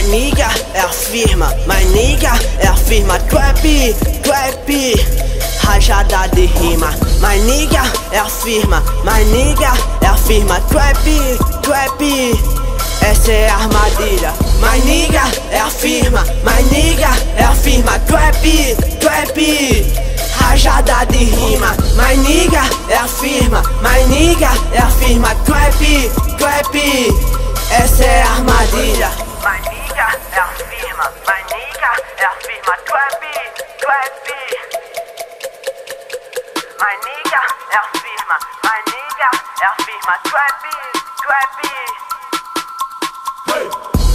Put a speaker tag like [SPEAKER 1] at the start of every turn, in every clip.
[SPEAKER 1] nigga é a firma, my nigga é a firma. Trap, rajada de rima. My nigga é a firma, my nigga é a firma. Trap, essa é a armadilha. My nigga é a firma, my nigga é a firma. Trap, rajada de rima. My nigga é a firma, my nigga é a firma. Trap, essa é a armadilha.
[SPEAKER 2] My nigga é a firma, my nigga é a firma. Trap, my nigga é a firma, my nigga é a firma. Trap.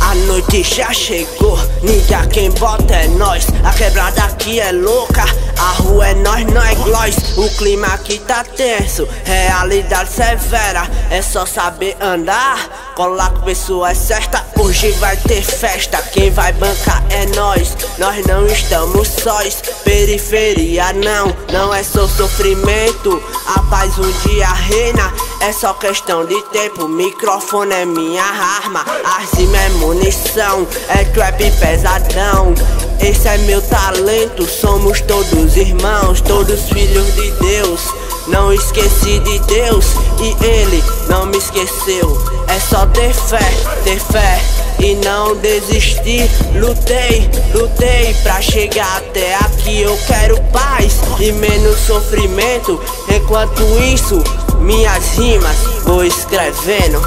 [SPEAKER 1] A noite já chegou, nigga, quem bota é nós. A quebrada aqui é louca, a rua é nós, não é glós. O clima aqui tá tenso, realidade severa. É só saber andar, colar com pessoas certas. Hoje vai ter festa, quem vai bancar é nós. Nós não estamos sós, periferia não é só sofrimento. A paz um dia reina, é só questão de tempo. Microfone é minha arma, a rima é munição, é trap pesadão. Esse é meu talento, somos todos irmãos, todos filhos de Deus. Não esqueci de Deus e Ele não me esqueceu. É só ter fé e não desistir. Lutei pra chegar até aqui. Eu quero paz e menos sofrimento. Enquanto isso, minhas rimas vou escrevendo.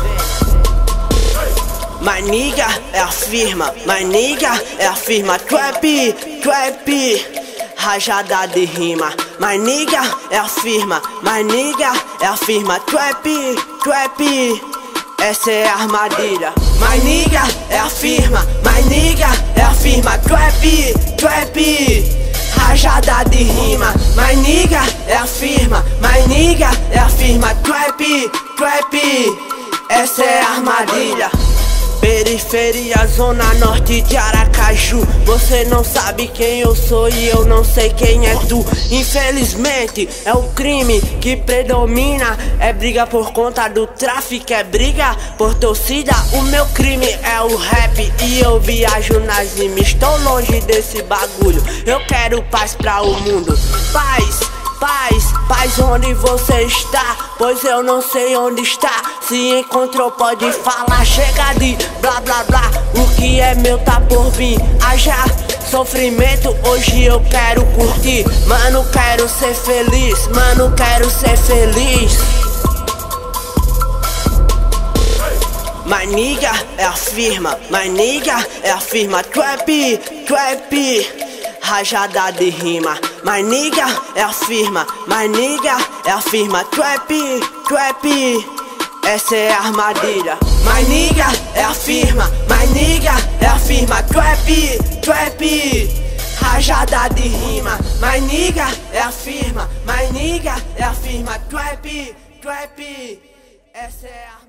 [SPEAKER 1] My nigga é a firma, my nigga é a firma. Trap, rajada de rima. My nigga é a firma, my nigga é a firma. Trap, essa é a armadilha. My nigga é a firma, my nigga é a firma. Trap, rajada de rima. My nigga é a firma, my nigga é a firma. Trap, essa é a armadilha. Periferia, zona norte de Aracaju. Você não sabe quem eu sou e eu não sei quem é tu. Infelizmente é o crime que predomina. É briga por conta do tráfico, é briga por torcida. O meu crime é o rap e eu viajo nas rimas. Estou longe desse bagulho, eu quero paz pra o mundo. Paz, onde você está? Pois eu não sei onde está. Se encontrou pode falar, chega de blá blá blá. O que é meu tá por vir. Haja sofrimento, hoje eu quero curtir. Mano, quero ser feliz, mano, quero ser feliz. My nigga é a firma, my nigga é a firma. Trap, rajada de rima. My nigga é a firma, my nigga é a firma. Trap, essa é a armadilha. My nigga é a firma, my nigga é a firma. Trap, rajada de rima. My nigga é a firma, my nigga é a firma. Trap, essa é a